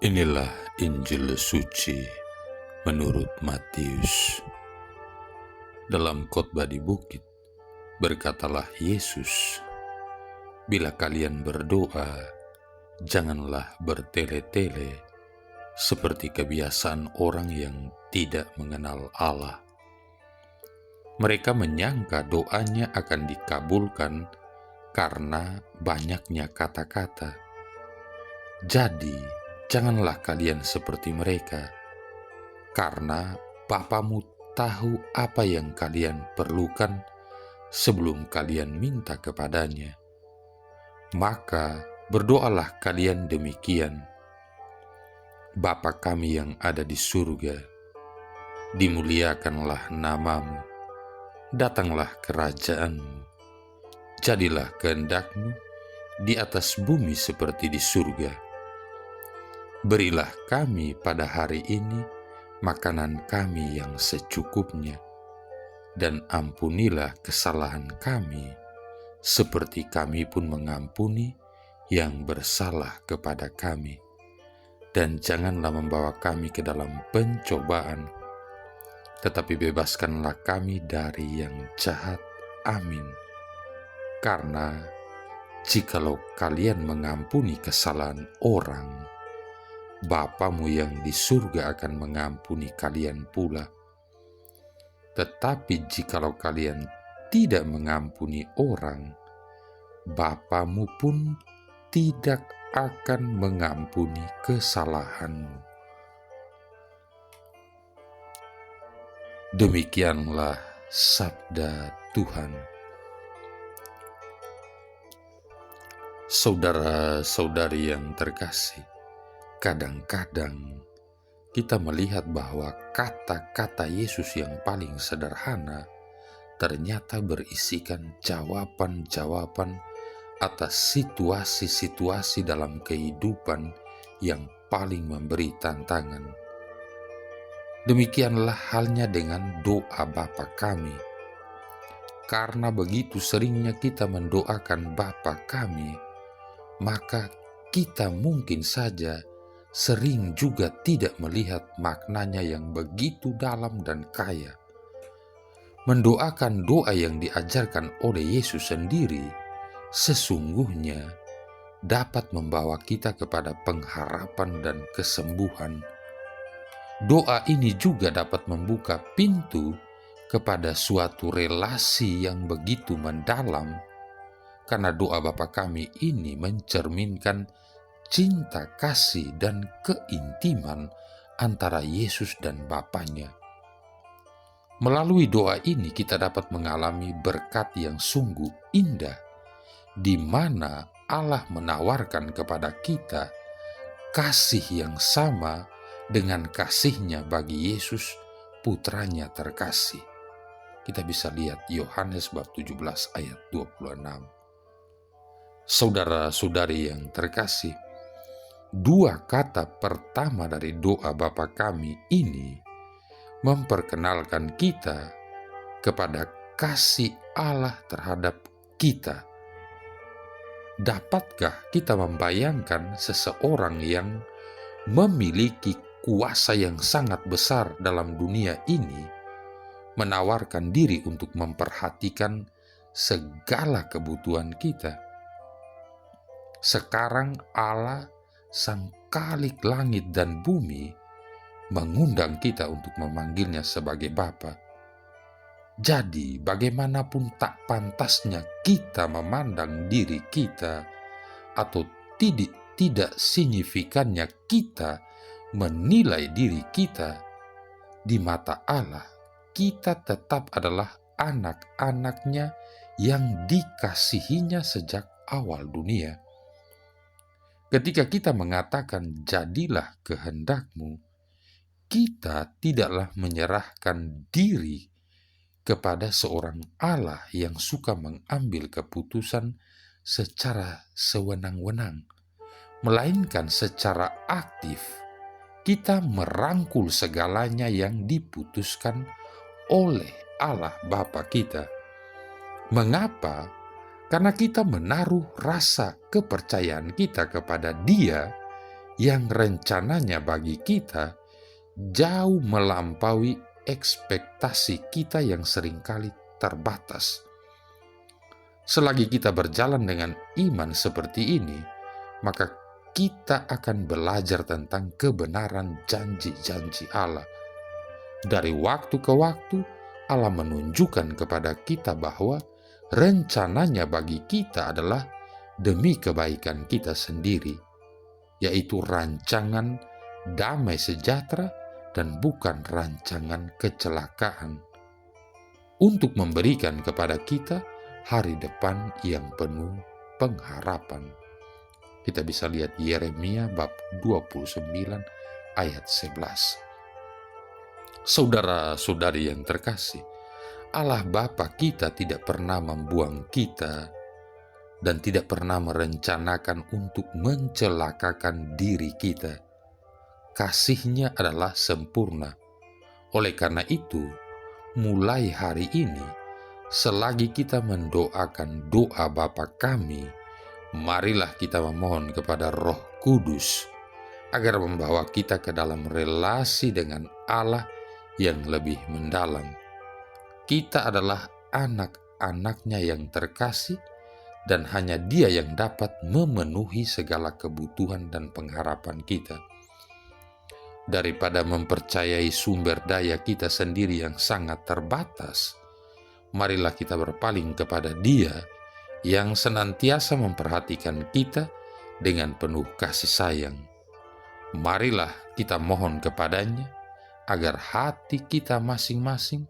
Inilah Injil suci menurut Matius. Dalam khotbah di bukit, berkatalah Yesus, "Bila kalian berdoa, janganlah bertele-tele seperti kebiasaan orang yang tidak mengenal Allah. Mereka menyangka doanya akan dikabulkan karena banyaknya kata-kata. Jadi, janganlah kalian seperti mereka, karena Bapamu tahu apa yang kalian perlukan sebelum kalian minta kepadanya. Maka berdoalah kalian demikian: Bapa kami yang ada di surga, dimuliakanlah namamu, datanglah kerajaanmu, jadilah kehendak-Mu di atas bumi seperti di surga. Berilah kami pada hari ini makanan kami yang secukupnya, dan ampunilah kesalahan kami, seperti kami pun mengampuni yang bersalah kepada kami. Dan janganlah membawa kami ke dalam pencobaan, tetapi bebaskanlah kami dari yang jahat. Amin. Karena jikalau kalian mengampuni kesalahan orang, Bapamu yang di surga akan mengampuni kalian pula. Tetapi jikalau kalian tidak mengampuni orang, Bapamu pun tidak akan mengampuni kesalahanmu." Demikianlah sabda Tuhan. Saudara-saudari yang terkasih, kadang-kadang kita melihat bahwa kata-kata Yesus yang paling sederhana ternyata berisikan jawaban-jawaban atas situasi-situasi dalam kehidupan yang paling memberi tantangan. Demikianlah halnya dengan doa Bapa kami. Karena begitu seringnya kita mendoakan Bapa kami, maka kita mungkin saja sering juga tidak melihat maknanya yang begitu dalam dan kaya. Mendoakan doa yang diajarkan oleh Yesus sendiri sesungguhnya dapat membawa kita kepada pengharapan dan kesembuhan. Doa ini juga dapat membuka pintu kepada suatu relasi yang begitu mendalam, karena doa Bapa kami ini mencerminkan cinta kasih dan keintiman antara Yesus dan Bapanya. Melalui doa ini kita dapat mengalami berkat yang sungguh indah, di mana Allah menawarkan kepada kita kasih yang sama dengan kasih-Nya bagi Yesus, putranya terkasih. Kita bisa lihat Yohanes bab 17 ayat 26. Saudara-saudari yang terkasih, dua kata pertama dari doa Bapa kami ini memperkenalkan kita kepada kasih Allah terhadap kita. Dapatkah kita membayangkan seseorang yang memiliki kuasa yang sangat besar dalam dunia ini menawarkan diri untuk memperhatikan segala kebutuhan kita? Sekarang Allah, Sang Khalik langit dan bumi, mengundang kita untuk memanggilnya sebagai Bapa. Jadi bagaimanapun tak pantasnya kita memandang diri kita, atau tidak signifikannya kita menilai diri kita, di mata Allah kita tetap adalah anak-anak-Nya yang dikasihinya sejak awal dunia. Ketika kita mengatakan jadilah kehendak-Mu, kita tidaklah menyerahkan diri kepada seorang Allah yang suka mengambil keputusan secara sewenang-wenang, melainkan secara aktif kita merangkul segalanya yang diputuskan oleh Allah Bapa kita. Mengapa? Karena kita menaruh rasa kepercayaan kita kepada Dia yang rencananya bagi kita jauh melampaui ekspektasi kita yang seringkali terbatas. Selagi kita berjalan dengan iman seperti ini, maka kita akan belajar tentang kebenaran janji-janji Allah. Dari waktu ke waktu, Allah menunjukkan kepada kita bahwa rencananya bagi kita adalah demi kebaikan kita sendiri, yaitu rancangan damai sejahtera dan bukan rancangan kecelakaan, untuk memberikan kepada kita hari depan yang penuh pengharapan. Kita bisa lihat Yeremia bab 29 ayat 11. Saudara-saudari yang terkasih, Allah Bapa kita tidak pernah membuang kita dan tidak pernah merencanakan untuk mencelakakan diri kita. Kasih-Nya adalah sempurna. Oleh karena itu, mulai hari ini, selagi kita mendoakan doa Bapa kami, marilah kita memohon kepada Roh Kudus agar membawa kita ke dalam relasi dengan Allah yang lebih mendalam. Kita adalah anak-anak-Nya yang terkasih, dan hanya Dia yang dapat memenuhi segala kebutuhan dan pengharapan kita. Daripada mempercayai sumber daya kita sendiri yang sangat terbatas, marilah kita berpaling kepada Dia yang senantiasa memperhatikan kita dengan penuh kasih sayang. Marilah kita mohon kepada-Nya agar hati kita masing-masing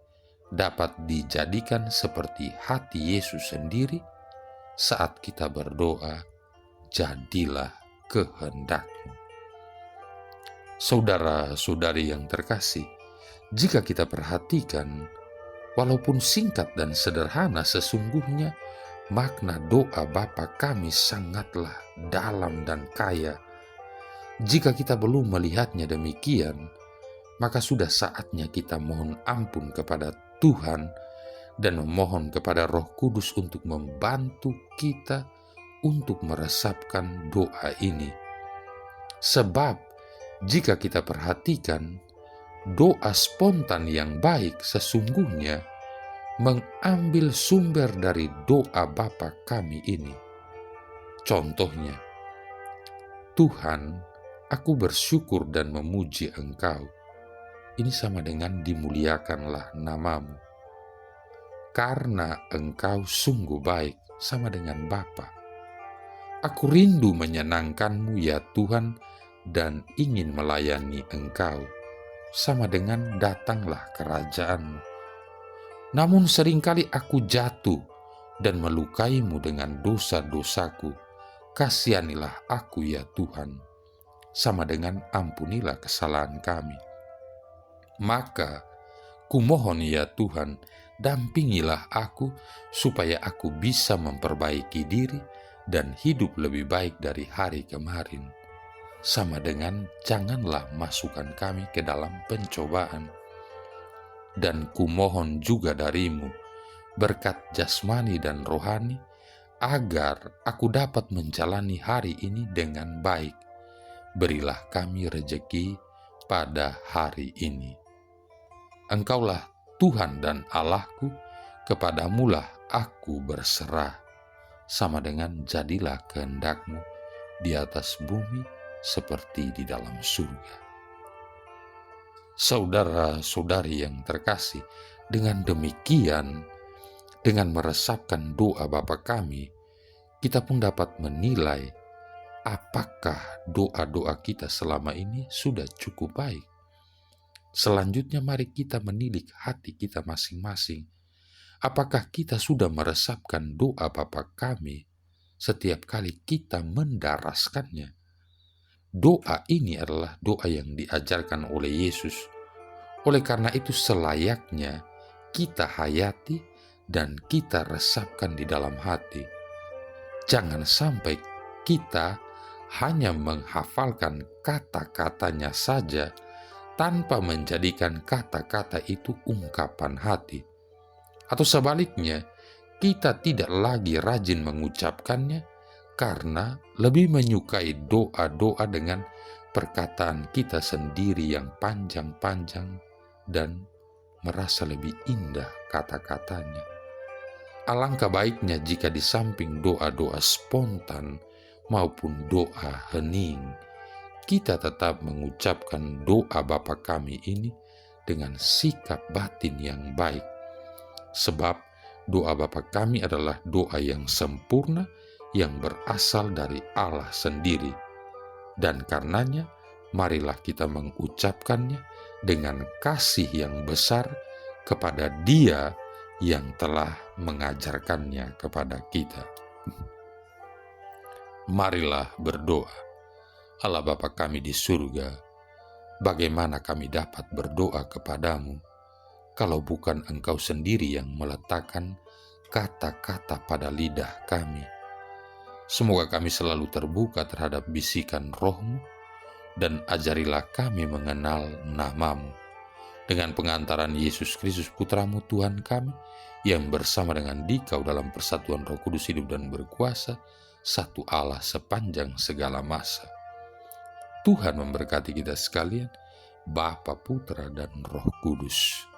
dapat dijadikan seperti hati Yesus sendiri saat kita berdoa, jadilah kehendak-Mu. Saudara-saudari yang terkasih, jika kita perhatikan, walaupun singkat dan sederhana, sesungguhnya makna doa Bapa kami sangatlah dalam dan kaya. Jika kita belum melihatnya demikian, maka sudah saatnya kita mohon ampun kepada Tuhan dan memohon kepada Roh Kudus untuk membantu kita untuk meresapkan doa ini. Sebab jika kita perhatikan, doa spontan yang baik sesungguhnya mengambil sumber dari doa Bapa kami ini. Contohnya, Tuhan, aku bersyukur dan memuji Engkau. Ini sama dengan dimuliakanlah nama-Mu. Karena Engkau sungguh baik, sama dengan Bapa. Aku rindu menyenangkan-Mu ya Tuhan, dan ingin melayani Engkau, sama dengan datanglah kerajaan-Mu. Namun seringkali aku jatuh dan melukai-Mu dengan dosa-dosaku. Kasihanilah aku ya Tuhan, sama dengan ampunilah kesalahan kami. Maka kumohon ya Tuhan, dampingilah aku supaya aku bisa memperbaiki diri dan hidup lebih baik dari hari kemarin. Sama dengan janganlah masukkan kami ke dalam pencobaan. Dan kumohon juga dari-Mu berkat jasmani dan rohani, agar aku dapat menjalani hari ini dengan baik. Berilah kami rejeki pada hari ini. Engkaulah Tuhan dan Allahku, kepadamu-lah aku berserah. Sama dengan jadilah kehendak-Mu di atas bumi seperti di dalam surga. Saudara-saudari yang terkasih, dengan demikian, dengan meresapkan doa Bapa kami, kita pun dapat menilai apakah doa-doa kita selama ini sudah cukup baik. Selanjutnya mari kita menilik hati kita masing-masing. Apakah kita sudah meresapkan doa Bapa kami setiap kali kita mendaraskannya? Doa ini adalah doa yang diajarkan oleh Yesus. Oleh karena itu selayaknya kita hayati dan kita resapkan di dalam hati. Jangan sampai kita hanya menghafalkan kata-katanya saja tanpa menjadikan kata-kata itu ungkapan hati. Atau sebaliknya, kita tidak lagi rajin mengucapkannya karena lebih menyukai doa-doa dengan perkataan kita sendiri yang panjang-panjang dan merasa lebih indah kata-katanya. Alangkah baiknya jika di samping doa-doa spontan maupun doa hening, kita tetap mengucapkan doa Bapa kami ini dengan sikap batin yang baik. Sebab doa Bapa kami adalah doa yang sempurna yang berasal dari Allah sendiri. Dan karenanya, marilah kita mengucapkannya dengan kasih yang besar kepada Dia yang telah mengajarkannya kepada kita. Marilah berdoa. Allah Bapa kami di surga, bagaimana kami dapat berdoa kepadamu kalau bukan Engkau sendiri yang meletakkan kata-kata pada lidah kami? Semoga kami selalu terbuka terhadap bisikan Roh-Mu, dan ajarilah kami mengenal nama-Mu. Dengan pengantaran Yesus Kristus Putra-Mu Tuhan kami, yang bersama dengan Dikau dalam persatuan Roh Kudus hidup dan berkuasa, satu Allah sepanjang segala masa. Tuhan memberkati kita sekalian, Bapa, Putra, dan Roh Kudus.